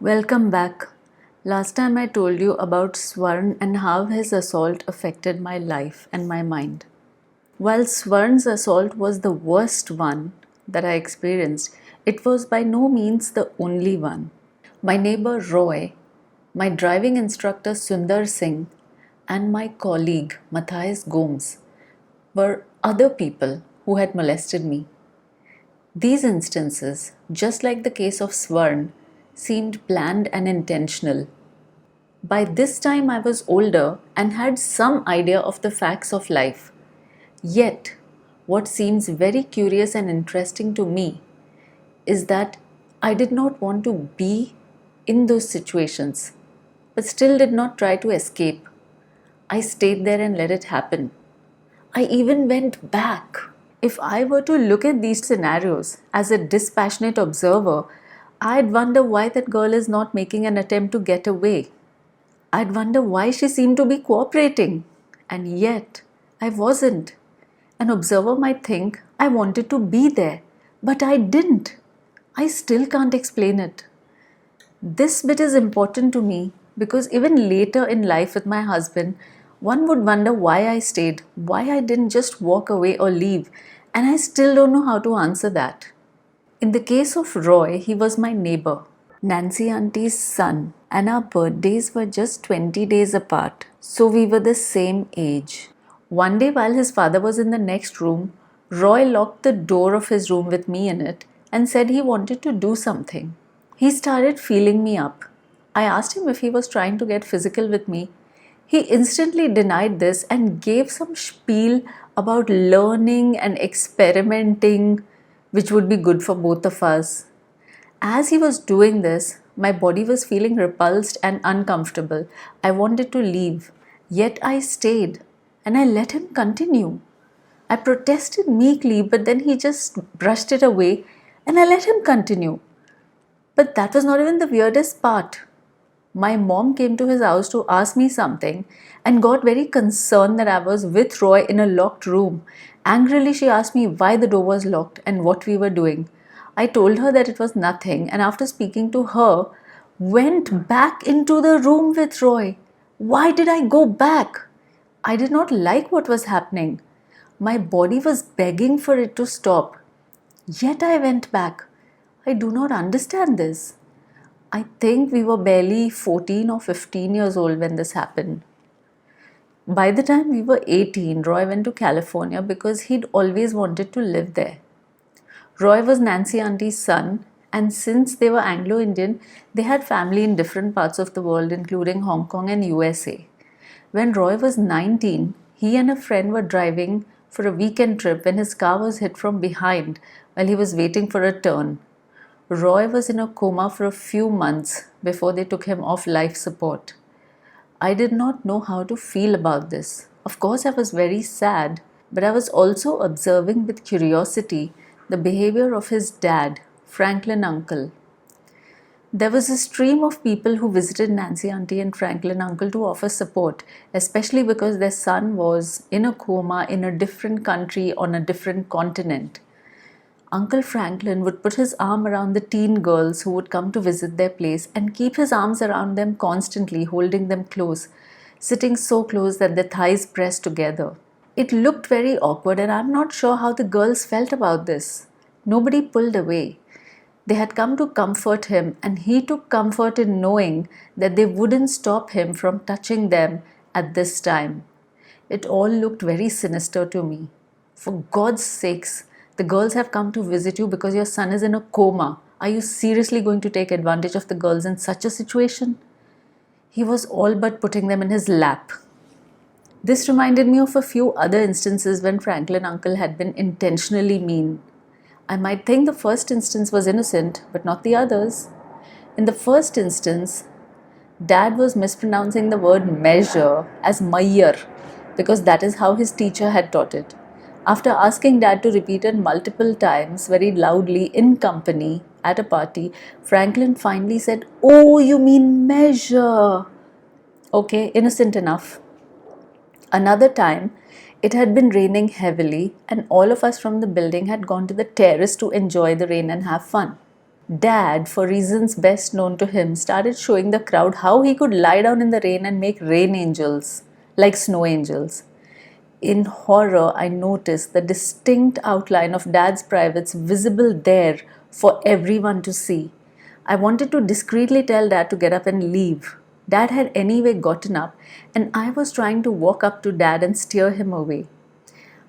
Welcome back. Last time I told you about Swarn and how his assault affected my life and my mind. While Swarn's assault was the worst one that I experienced, it was by no means the only one. My neighbor Roy, my driving instructor Sundar Singh, and my colleague Matthias Gomes were other people who had molested me. These instances, just like the case of Swarn, seemed planned and intentional. By this time, I was older and had some idea of the facts of life. Yet, what seems very curious and interesting to me is that I did not want to be in those situations, but still did not try to escape. I stayed there and let it happen. I even went back. If I were to look at these scenarios as a dispassionate observer, I'd wonder why that girl is not making an attempt to get away. I'd wonder why she seemed to be cooperating. And yet, I wasn't. An observer might think I wanted to be there, but I didn't. I still can't explain it. This bit is important to me because even later in life with my husband, one would wonder why I stayed, why I didn't just walk away or leave, and I still don't know how to answer that. In the case of Roy, he was my neighbor, Nancy Auntie's son, and our birthdays were just 20 days apart, so we were the same age. One day, while his father was in the next room, Roy locked the door of his room with me in it and said he wanted to do something. He started feeling me up. I asked him if he was trying to get physical with me. He instantly denied this and gave some spiel about learning and experimenting, which would be good for both of us. As he was doing this, my body was feeling repulsed and uncomfortable. I wanted to leave, yet I stayed and I let him continue. I protested meekly, but then he just brushed it away and I let him continue. But that was not even the weirdest part. My mom came to his house to ask me something and got very concerned that I was with Roy in a locked room. Angrily, she asked me why the door was locked and what we were doing. I told her that it was nothing, and after speaking to her, went back into the room with Roy. Why did I go back? I did not like what was happening. My body was begging for it to stop. Yet I went back. I do not understand this. I think we were barely 14 or 15 years old when this happened. By the time we were 18, Roy went to California because he'd always wanted to live there. Roy was Nancy Auntie's son, and since they were Anglo-Indian, they had family in different parts of the world, including Hong Kong and USA. When Roy was 19, he and a friend were driving for a weekend trip when his car was hit from behind while he was waiting for a turn. Roy was in a coma for a few months before they took him off life support. I did not know how to feel about this. Of course, I was very sad, but I was also observing with curiosity the behavior of his dad, Franklin Uncle. There was a stream of people who visited Nancy Auntie and Franklin Uncle to offer support, especially because their son was in a coma in a different country on a different continent. Uncle Franklin would put his arm around the teen girls who would come to visit their place and keep his arms around them constantly, holding them close, sitting so close that their thighs pressed together. It looked very awkward, and I'm not sure how the girls felt about this. Nobody pulled away. They had come to comfort him, and he took comfort in knowing that they wouldn't stop him from touching them at this time. It all looked very sinister to me. For God's sakes, the girls have come to visit you because your son is in a coma. Are you seriously going to take advantage of the girls in such a situation? He was all but putting them in his lap. This reminded me of a few other instances when Franklin Uncle had been intentionally mean. I might think the first instance was innocent, but not the others. In the first instance, Dad was mispronouncing the word measure as Mayer because that is how his teacher had taught it. After asking Dad to repeat it multiple times very loudly in company at a party, Franklin finally said, "Oh, you mean measure." Okay, innocent enough. Another time, it had been raining heavily and all of us from the building had gone to the terrace to enjoy the rain and have fun. Dad, for reasons best known to him, started showing the crowd how he could lie down in the rain and make rain angels, like snow angels. In horror, I noticed the distinct outline of Dad's privates visible there for everyone to see. I wanted to discreetly tell Dad to get up and leave. Dad had anyway gotten up, and I was trying to walk up to Dad and steer him away.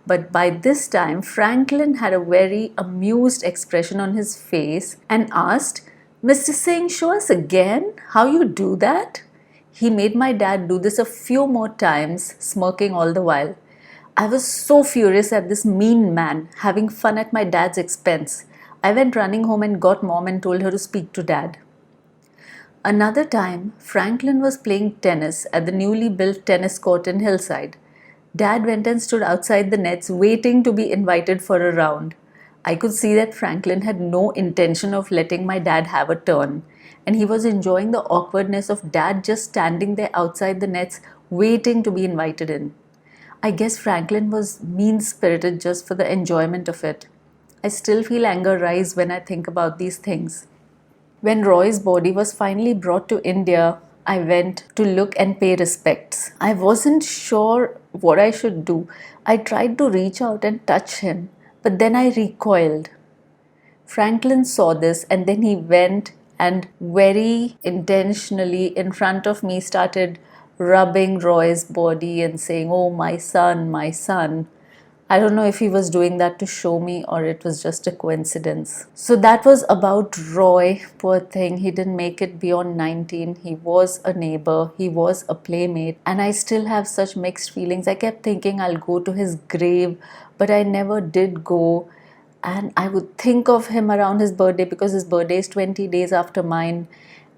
But by this time, Franklin had a very amused expression on his face and asked, "Mr. Singh, show us again how you do that?" He made my dad do this a few more times, smirking all the while. I was so furious at this mean man having fun at my dad's expense. I went running home and got mom and told her to speak to dad. Another time, Franklin was playing tennis at the newly built tennis court in Hillside. Dad went and stood outside the nets waiting to be invited for a round. I could see that Franklin had no intention of letting my dad have a turn, and he was enjoying the awkwardness of Dad just standing there outside the nets waiting to be invited in. I guess Franklin was mean-spirited just for the enjoyment of it. I still feel anger rise when I think about these things. When Roy's body was finally brought to India, I went to look and pay respects. I wasn't sure what I should do. I tried to reach out and touch him, but then I recoiled. Franklin saw this and then he went and very intentionally in front of me started rubbing Roy's body and saying, "Oh, my son, my son." I don't know if he was doing that to show me or it was just a coincidence. So that was about Roy. Poor thing, he didn't make it beyond 19. He was a neighbor, he was a playmate, and I still have such mixed feelings. I kept thinking I'll go to his grave, but I never did go. And I would think of him around his birthday because his birthday is 20 days after mine.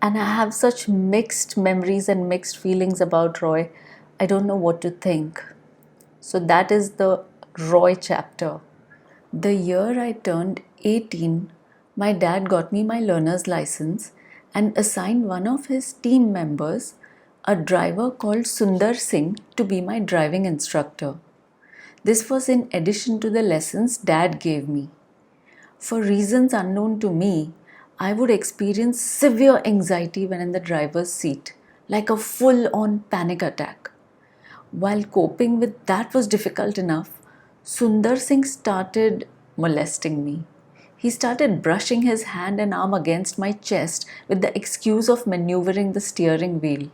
And I have such mixed memories and mixed feelings about Roy. I don't know what to think. So that is the Roy chapter. The year I turned 18, my dad got me my learner's license and assigned one of his team members, a driver called Sundar Singh, to be my driving instructor. This was in addition to the lessons Dad gave me. For reasons unknown to me, I would experience severe anxiety when in the driver's seat, like a full-on panic attack. While coping with that was difficult enough, Sundar Singh started molesting me. He started brushing his hand and arm against my chest with the excuse of maneuvering the steering wheel.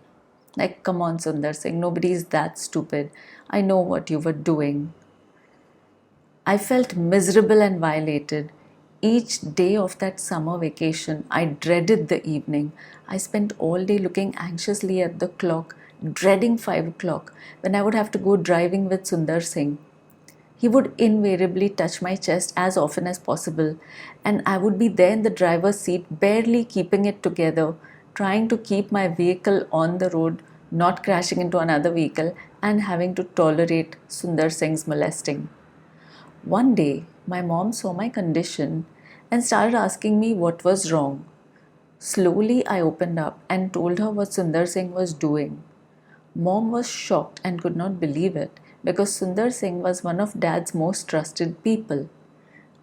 Like, come on, Sundar Singh, nobody is that stupid. I know what you were doing. I felt miserable and violated. Each day of that summer vacation, I dreaded the evening. I spent all day looking anxiously at the clock, dreading 5 o'clock when I would have to go driving with Sundar Singh. He would invariably touch my chest as often as possible, and I would be there in the driver's seat, barely keeping it together, trying to keep my vehicle on the road, not crashing into another vehicle, and having to tolerate Sundar Singh's molesting. One day, my mom saw my condition and started asking me what was wrong. Slowly, I opened up and told her what Sundar Singh was doing. Mom was shocked and could not believe it because Sundar Singh was one of Dad's most trusted people.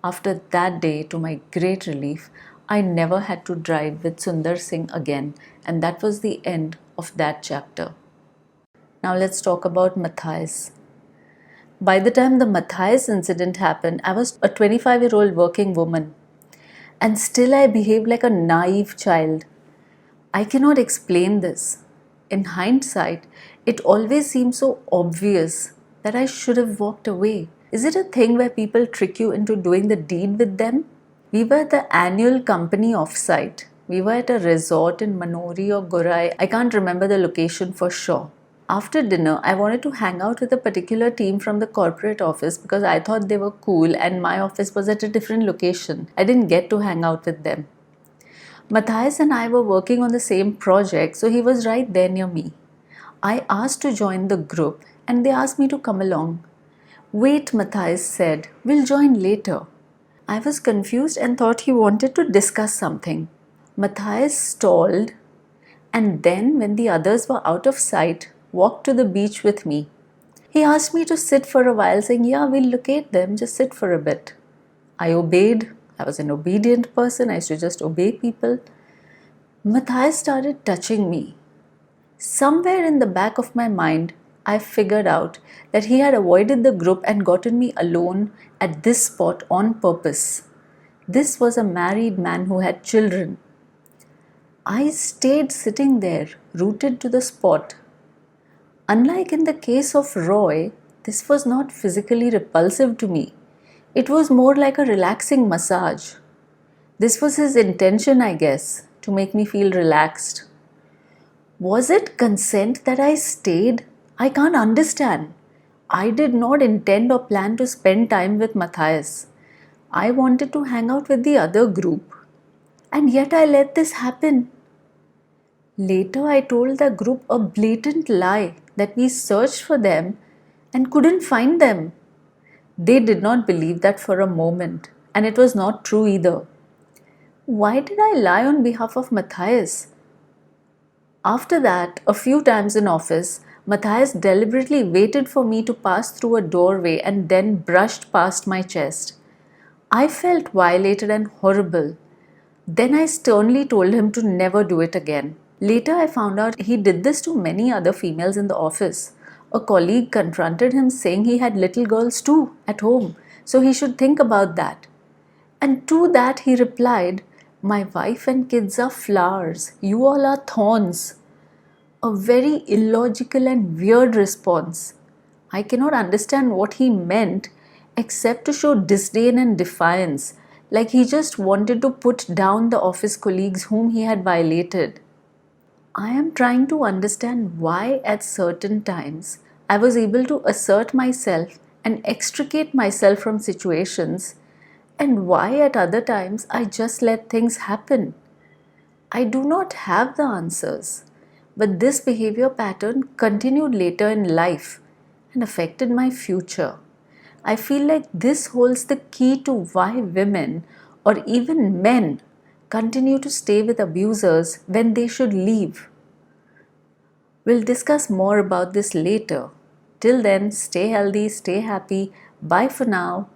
After that day, to my great relief, I never had to drive with Sundar Singh again, and that was the end of that chapter. Now let's talk about Matthias. By the time the Matthias incident happened, I was a 25-year-old working woman, and still I behaved like a naive child. I cannot explain this. In hindsight, it always seems so obvious that I should have walked away. Is it a thing where people trick you into doing the deed with them? We were at the annual company offsite. We were at a resort in Manori or Gorai. I can't remember the location for sure. After dinner, I wanted to hang out with a particular team from the corporate office because I thought they were cool and my office was at a different location. I didn't get to hang out with them. Matthias and I were working on the same project, so he was right there near me. I asked to join the group and they asked me to come along. "Wait," Matthias said, "we'll join later." I was confused and thought he wanted to discuss something. Matthias stalled and then, when the others were out of sight, walked to the beach with me. He asked me to sit for a while, saying, "Yeah, we'll locate them, just sit for a bit." I obeyed. I was an obedient person, I used to just obey people. Matthias started touching me. Somewhere in the back of my mind, I figured out that he had avoided the group and gotten me alone at this spot on purpose. This was a married man who had children. I stayed sitting there, rooted to the spot. Unlike in the case of Roy, this was not physically repulsive to me. It was more like a relaxing massage. This was his intention, I guess, to make me feel relaxed. Was it consent that I stayed? I can't understand. I did not intend or plan to spend time with Matthias. I wanted to hang out with the other group. And yet I let this happen. Later I told the group a blatant lie that we searched for them and couldn't find them. They did not believe that for a moment, and it was not true either. Why did I lie on behalf of Matthias? After that, a few times in office, Matthias deliberately waited for me to pass through a doorway and then brushed past my chest. I felt violated and horrible. Then I sternly told him to never do it again. Later I found out he did this to many other females in the office. A colleague confronted him saying he had little girls too at home, so he should think about that. And to that he replied, "My wife and kids are flowers, you all are thorns." A very illogical and weird response. I cannot understand what he meant except to show disdain and defiance, like he just wanted to put down the office colleagues whom he had violated. I am trying to understand why at certain times I was able to assert myself and extricate myself from situations, and why at other times I just let things happen. I do not have the answers, but this behavior pattern continued later in life and affected my future. I feel like this holds the key to why women or even men continue to stay with abusers when they should leave. We'll discuss more about this later. Till then, stay healthy, stay happy. Bye for now.